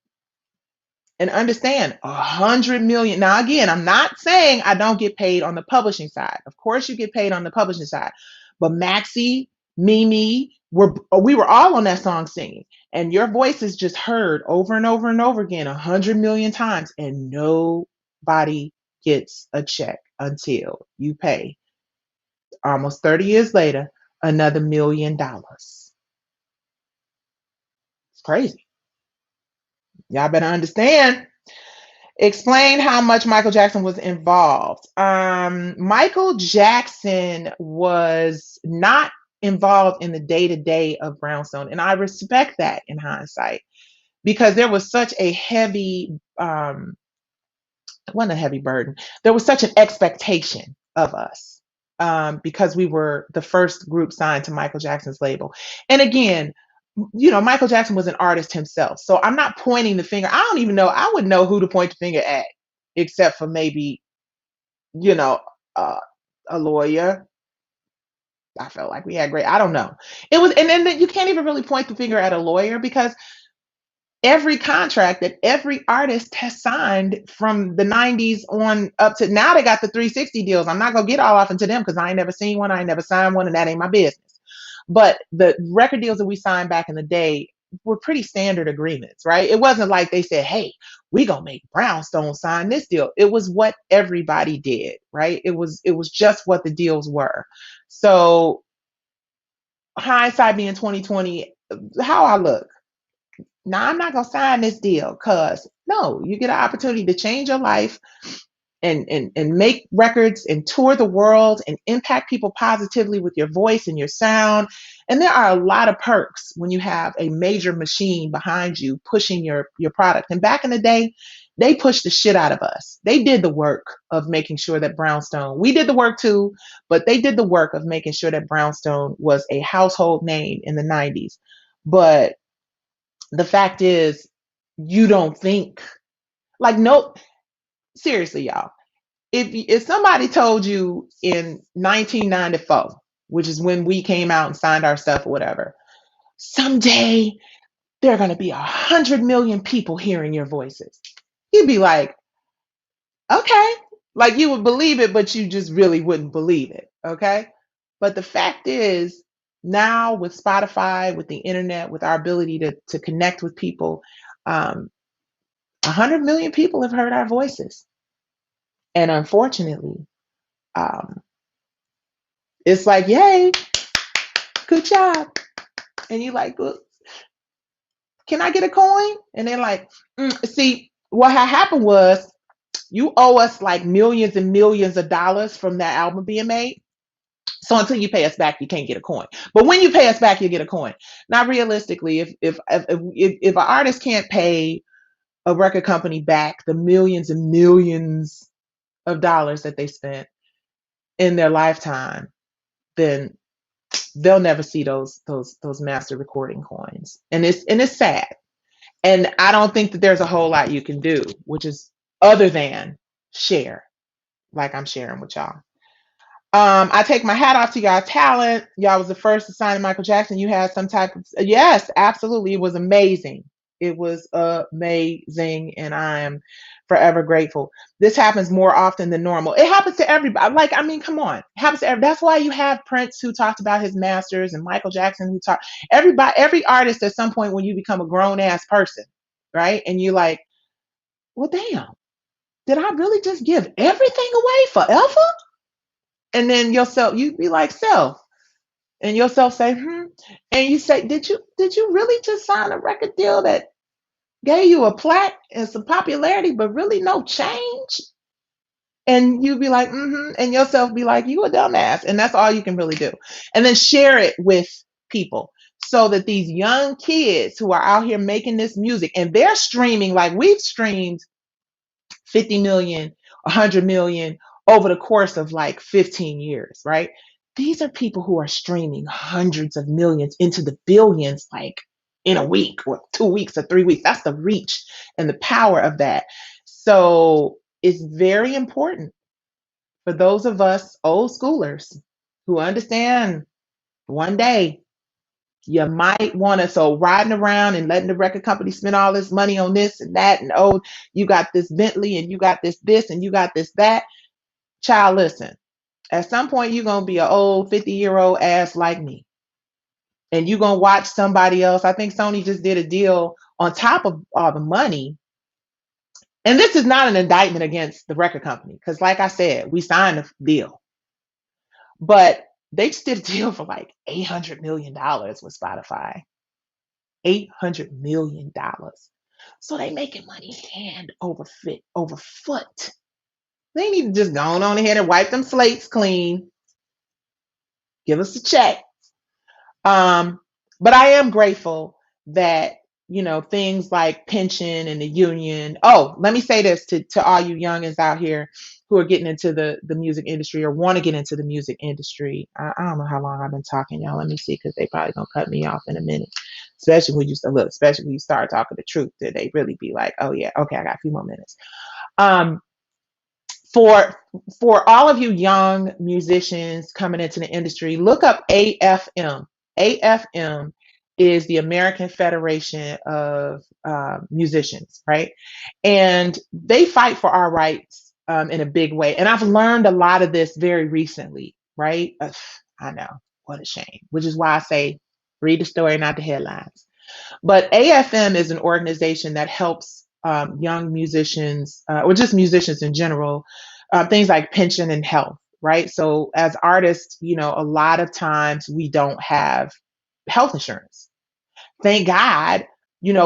and understand 100 million. Now, again, I'm not saying I don't get paid on the publishing side. Of course, you get paid on the publishing side, but Maxie, Mimi, we were all on that song singing, and your voice is just heard over and over and over again 100 million times, and nobody gets a check until you pay, almost 30 years later, another $1 million. It's crazy. Y'all better understand. Explain how much Michael Jackson was involved. Michael Jackson was not involved in the day to day of Brownstone, and I respect that in hindsight, because there was such a heavy, it wasn't a heavy burden. There was such an expectation of us, because we were the first group signed to Michael Jackson's label. And again, Michael Jackson was an artist himself. So I'm not pointing the finger. I don't even know. I wouldn't know who to point the finger at, except for maybe, you know, uh, a lawyer. I felt like we had great, I don't know. It was, and then you can't even really point the finger at a lawyer, because every contract that every artist has signed from the 90s on up to now, they got the 360 deals. I'm not going to get all off into them because I ain't never seen one. I ain't never signed one, and that ain't my business. But the record deals that we signed back in the day were pretty standard agreements, right? It wasn't like they said, hey, we gonna make Brownstone sign this deal. It was what everybody did, right? It was just what the deals were. So hindsight being 2020, how I look, now I'm not gonna sign this deal, because no, you get an opportunity to change your life, and make records and tour the world and impact people positively with your voice and your sound. And there are a lot of perks when you have a major machine behind you pushing your product. And back in the day, they pushed the shit out of us. They did the work of making sure that Brownstone, we did the work too, but they did the work of making sure that Brownstone was a household name in the 90s. But the fact is, you don't think, like, no, seriously, y'all, if somebody told you in 1994, which is when we came out and signed our stuff or whatever, someday there are going to be 100 million people hearing your voices, you'd be like, okay, like you would believe it, but you just really wouldn't believe it. Okay. But the fact is, now with Spotify, with the internet, with our ability to connect with people, 100 million people have heard our voices. And unfortunately, um, it's like, yay, good job. And you like, look, can I get a coin? And they're like, see, what had happened was, you owe us like millions and millions of dollars from that album being made. So until you pay us back, you can't get a coin. But when you pay us back, you get a coin. Now, realistically, if an artist can't pay a record company back the millions and millions of dollars that they spent in their lifetime, then they'll never see those master recording coins. And it's sad. And I don't think that there's a whole lot you can do, which is other than share, like I'm sharing with y'all. I take my hat off to y'all talent. Y'all was the first to sign Michael Jackson. You had some type of, yes, absolutely. It was amazing. It was amazing. And I am forever grateful. This happens more often than normal. It happens to everybody. Like, I mean, come on. It happens to that's why you have Prince who talked about his masters and Michael Jackson who talked, everybody, every artist at some point when you become a grown ass person, right? And you like, well, damn, did I really just give everything away forever? And then yourself, you be like, self, and yourself say, and you say, did you really just sign a record deal that gave you a plaque and some popularity, but really no change? And you be like, and yourself be like, you a dumbass, and that's all you can really do. And then share it with people so that these young kids who are out here making this music and they're streaming like we've streamed 50 million, 100 million over the course of like 15 years, right? These are people who are streaming hundreds of millions into the billions, like in a week or 2 weeks or 3 weeks. That's the reach and the power of that. So it's very important for those of us old schoolers who understand one day you might want to, so riding around and letting the record company spend all this money on this and that, and oh, you got this Bentley and you got this and you got this that. Child, listen, at some point you're gonna be an old 50-year-old ass like me. And you're gonna watch somebody else. I think Sony just did a deal on top of all the money. And this is not an indictment against the record company, because like I said, we signed a deal. But they just did a deal for like $800 million with Spotify. $800 million. So they making money hand over foot. They need to just go on ahead and wipe them slates clean. Give us a check. Um, but I am grateful that things like pension and the union. Oh, let me say this to all you youngins out here who are getting into the music industry or want to get into the music industry. I don't know how long I've been talking, y'all. Let me see, because they probably gonna cut me off in a minute. Especially when especially when you start talking the truth, that they really be like, oh yeah, okay, I got a few more minutes. Um, for all of you young musicians coming into the industry, look up AFM. AFM is the American Federation of Musicians, right? And they fight for our rights in a big way. And I've learned a lot of this very recently, right? I know, what a shame. Which is why I say, read the story, not the headlines. But AFM is an organization that helps young musicians, or just musicians in general, things like pension and health, right? So as artists, a lot of times we don't have health insurance. Thank God,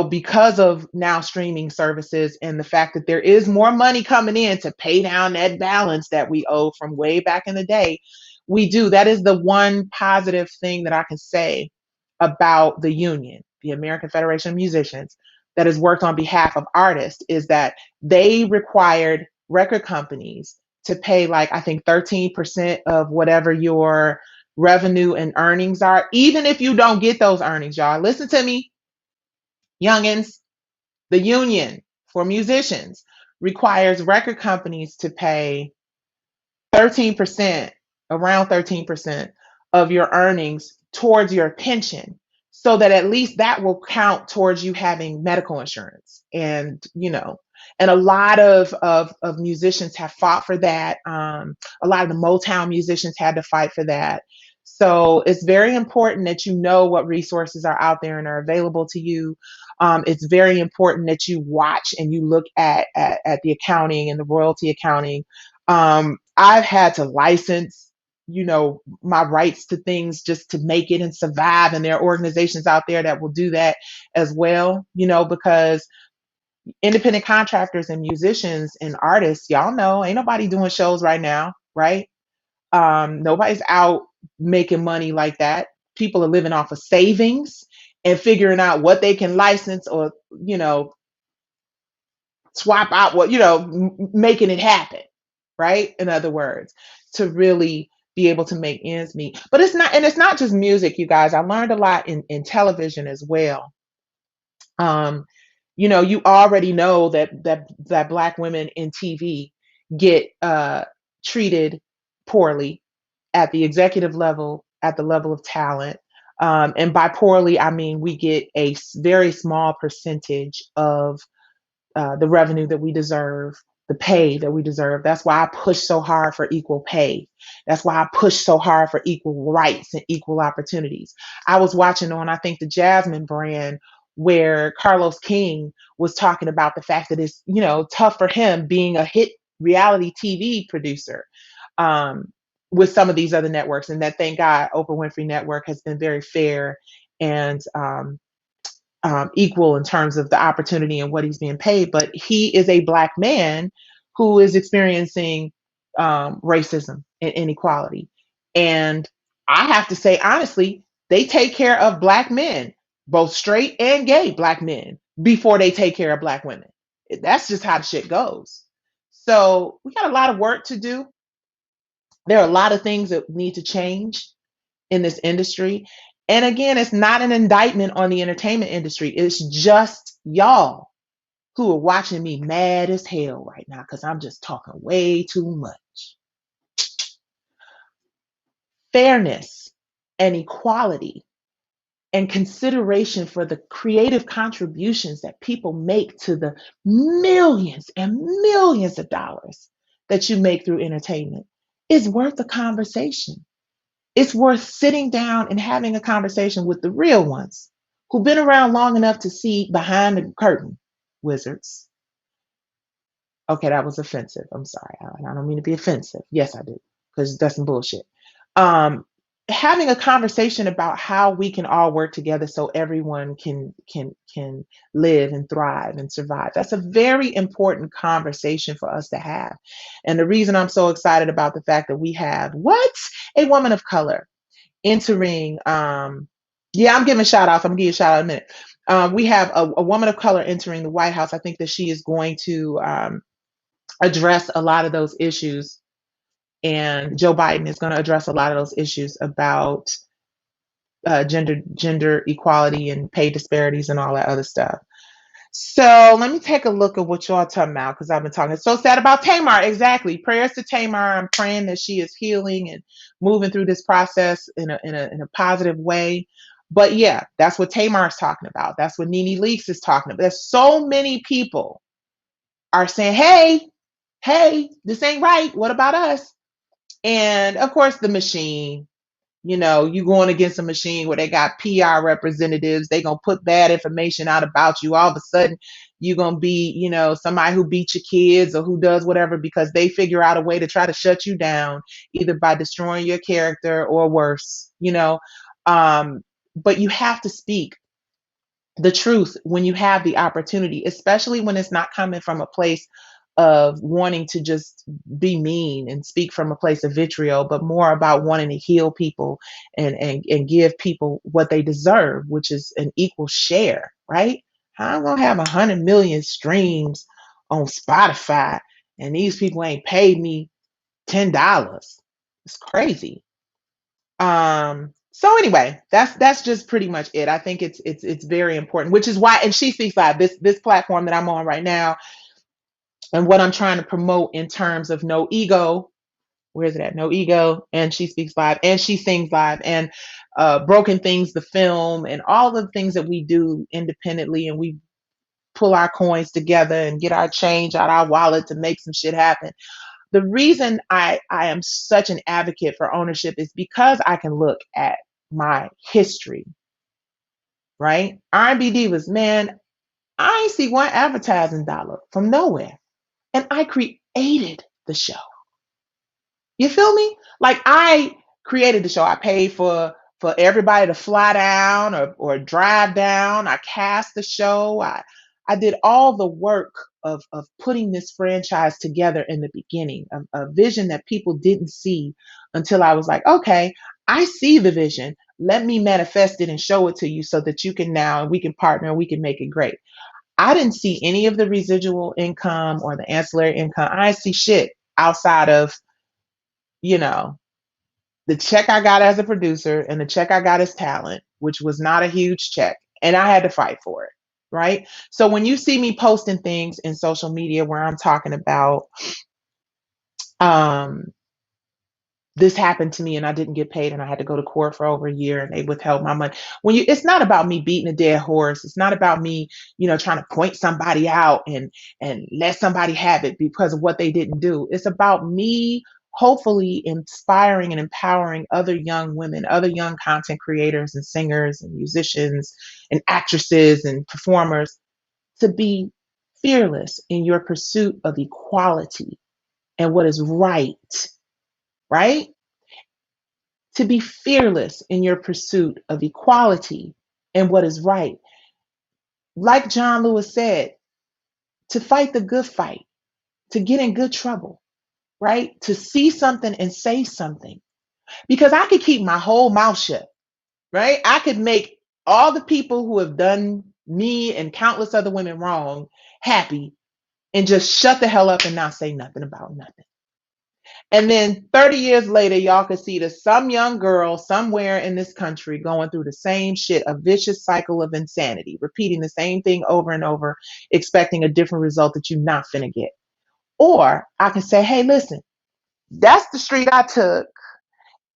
because of now streaming services and the fact that there is more money coming in to pay down that balance that we owe from way back in the day. We do. That is the one positive thing that I can say about the union, the American Federation of Musicians, that has worked on behalf of artists, is that they required record companies to pay, like, I think 13% of whatever your revenue and earnings are, even if you don't get those earnings, y'all. Listen to me, youngins. The union for musicians requires record companies to pay 13%, around 13% of your earnings towards your pension, so that at least that will count towards you having medical insurance. And a lot of musicians have fought for that. A lot of the Motown musicians had to fight for that. So it's very important that you know what resources are out there and are available to you. It's very important that you watch and you look at the accounting and the royalty accounting. I've had to license, my rights to things just to make it and survive. And there are organizations out there that will do that as well, because independent contractors and musicians and artists, y'all know, ain't nobody doing shows right now, right? Nobody's out making money like that. People are living off of savings and figuring out what they can license or, swap out what, making it happen, right? In other words, to really be able to make ends meet. But it's not just music, you guys. I learned a lot in television as well. Um, you already know that Black women in TV get treated poorly. at the executive level, at the level of talent. And by poorly, I mean we get a very small percentage of the revenue that we deserve, the pay that we deserve. That's why I push so hard for equal pay. That's why I push so hard for equal rights and equal opportunities. I was watching on, I think, the Jasmine brand where Carlos King was talking about the fact that it's, tough for him being a hit reality TV producer um, with some of these other networks. And that, thank God, Oprah Winfrey Network has been very fair and equal in terms of the opportunity and what he's being paid. But he is a Black man who is experiencing racism and inequality. And I have to say, honestly, they take care of Black men, both straight and gay Black men, before they take care of Black women. That's just how the shit goes. So we got a lot of work to do. There are a lot of things that need to change in this industry. And again, it's not an indictment on the entertainment industry. It's just y'all who are watching me mad as hell right now because I'm just talking way too much. Fairness and equality and consideration for the creative contributions that people make to the millions and millions of dollars that you make through entertainment is worth a conversation. It's worth sitting down and having a conversation with the real ones who've been around long enough to see behind the curtain, wizards. Okay, that was offensive. I'm sorry. I don't mean to be offensive. Yes, I do, because that's some bullshit. Um, Having a conversation about how we can all work together so everyone can live and thrive and survive. That's a very important conversation for us to have. And the reason I'm so excited about the fact that we have a woman of color entering. Yeah, I'm giving shout outs. I'm gonna give you a shout out in a minute. We have a woman of color entering the White House. I think that she is going to address a lot of those issues, and Joe Biden is going to address a lot of those issues about gender equality and pay disparities and all that other stuff. So let me take a look at what y'all talking about because I've been talking so sad about Tamar. Exactly. Prayers to Tamar. I'm praying that she is healing and moving through this process in a positive way. But yeah, that's what Tamar's talking about. That's what Nene Leakes is talking about. There's so many people are saying, hey, this ain't right. What about us? And of course, the machine. You going against a machine where they got PR representatives, they gonna put bad information out about you. All of a sudden, you're gonna be, somebody who beats your kids or who does whatever because they figure out a way to try to shut you down, either by destroying your character or worse. But you have to speak the truth when you have the opportunity, especially when it's not coming from a place of wanting to just be mean and speak from a place of vitriol, but more about wanting to heal people and give people what they deserve, which is an equal share, right? I'm gonna have 100 million streams on Spotify and these people ain't paid me $10. It's crazy. So anyway, that's just pretty much it. I think it's very important, which is why, and She Speaks Live, this platform that I'm on right now, and what I'm trying to promote in terms of no ego. Where is it at? No ego, and She Speaks Live, and She Sings Live, and Broken Things, the film, and all the things that we do independently, and we pull our coins together and get our change out our wallet to make some shit happen. The reason I am such an advocate for ownership is because I can look at my history, right? R&B Divas, man, I ain't see one advertising dollar from nowhere. And I created the show. You feel me? Like I created the show. I paid for everybody to fly down or drive down. I cast the show. I did all the work of putting this franchise together in the beginning, a vision that people didn't see until I was like, okay, I see the vision. Let me manifest it and show it to you so that you can now, and we can partner and we can make it great. I didn't see any of the residual income or the ancillary income. I didn't see shit outside of, you know, the check I got as a producer and the check I got as talent, which was not a huge check, and I had to fight for it, right? So when you see me posting things in social media where I'm talking about um, this happened to me and I didn't get paid and I had to go to court for over a year and they withheld my money. When you, it's not about me beating a dead horse. It's not about me, trying to point somebody out and let somebody have it because of what they didn't do. It's about me hopefully inspiring and empowering other young women, other young content creators and singers and musicians and actresses and performers to be fearless in your pursuit of equality and what is right? To be fearless in your pursuit of equality and what is right. Like John Lewis said, to fight the good fight, to get in good trouble, right? To see something and say something. Because I could keep my whole mouth shut, right? I could make all the people who have done me and countless other women wrong happy and just shut the hell up and not say nothing about nothing. And then 30 years later, y'all could see that some young girl somewhere in this country going through the same shit, a vicious cycle of insanity, repeating the same thing over and over, expecting a different result that you're not finna get. Or I can say, hey, listen, that's the street I took.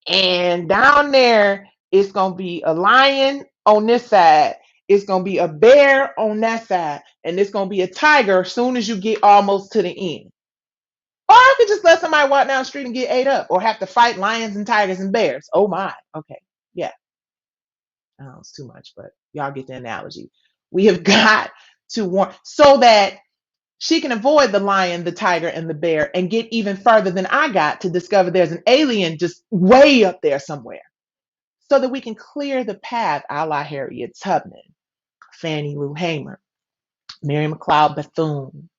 And down there, it's going to be a lion on this side. It's going to be a bear on that side. And it's going to be a tiger as soon as you get almost to the end. Or I could just let somebody walk down the street and get ate up or have to fight lions and tigers and bears. Oh my. Okay. Yeah. Oh, it's too much, but y'all get the analogy. We have got to warn so that she can avoid the lion, the tiger, and the bear and get even further than I got to discover there's an alien just way up there somewhere. So that we can clear the path, a la Harriet Tubman, Fannie Lou Hamer, Mary McLeod Bethune,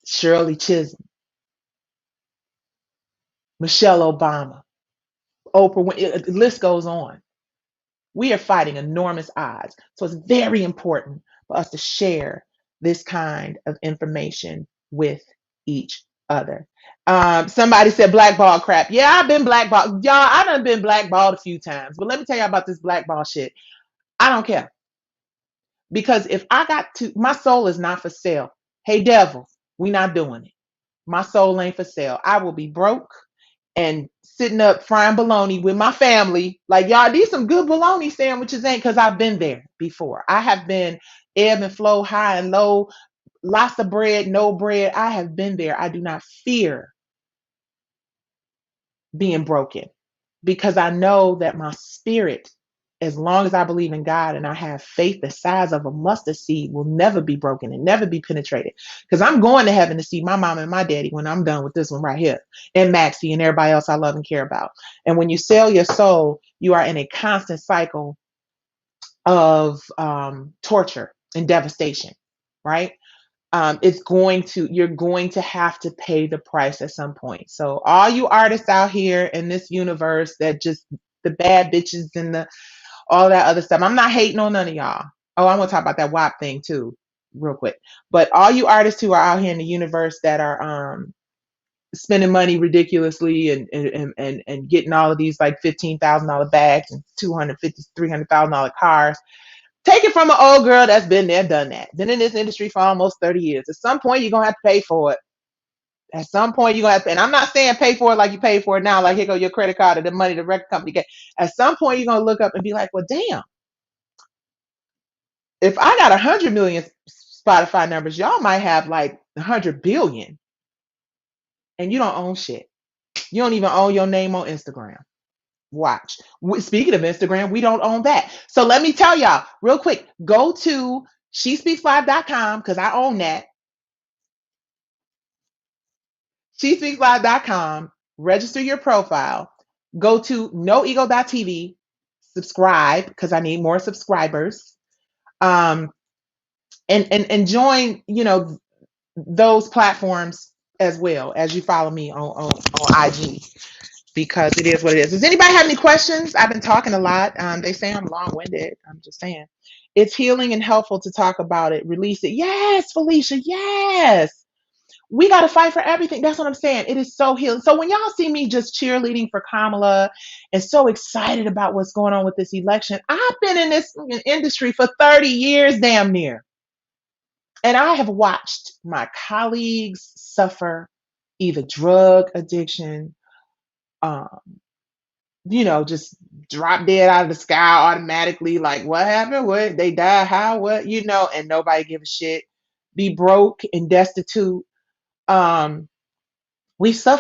Shirley Chisholm, Michelle Obama, Oprah Winfrey, the list goes on. We are fighting enormous odds. So it's very important for us to share this kind of information with each other. Somebody said blackball crap. Yeah, I've been blackballed. Y'all, I done been blackballed a few times. But let me tell you about this blackball shit. I don't care. Because if I got to, my soul is not for sale. Hey, devil, we not doing it. My soul ain't for sale. I will be broke and sitting up frying bologna with my family. Like, y'all, these some good bologna sandwiches ain't because I've been there before. I have been ebb and flow, high and low, lots of bread, no bread. I have been there. I do not fear being broken because I know that my spirit, as long as I believe in God and I have faith the size of a mustard seed, will never be broken and never be penetrated. Because I'm going to heaven to see my mom and my daddy when I'm done with this one right here, and Maxie and everybody else I love and care about. And when you sell your soul, you are in a constant cycle of torture and devastation, right? You're going to have to pay the price at some point. So all you artists out here in this universe that just the bad bitches and the all that other stuff. I'm not hating on none of y'all. Oh, I want to talk about that WAP thing too, real quick. But all you artists who are out here in the universe that are spending money ridiculously and getting all of these like $15,000 bags and $250,000-$300,000 cars. Take it from an old girl that's been there, done that. Been in this industry for almost 30 years. At some point, you're going to have to pay for it. At some point, you're going to have to, and I'm not saying pay for it like you pay for it now, like here go your credit card or the money the record company get. At some point, you're going to look up and be like, well, damn, if I got 100 million Spotify numbers, y'all might have like 100 billion and you don't own shit. You don't even own your name on Instagram. Watch. Speaking of Instagram, we don't own that. So let me tell y'all real quick, go to shespeakslive.com because I own that. Shespeakslive.com, register your profile, go to noego.tv, subscribe because I need more subscribers. Um, and join, those platforms as well as you follow me on IG because it is what it is. Does anybody have any questions? I've been talking a lot. They say I'm long-winded. I'm just saying. It's healing and helpful to talk about it. Release it. Yes, Felicia. Yes. We got to fight for everything. That's what I'm saying. It is so healing. So when y'all see me just cheerleading for Kamala and so excited about what's going on with this election, I've been in this industry for 30 years, damn near. And I have watched my colleagues suffer either drug addiction, um, just drop dead out of the sky automatically. Like, what happened? What, they died? How? What? And nobody give a shit. Be broke and destitute. Um, we suffer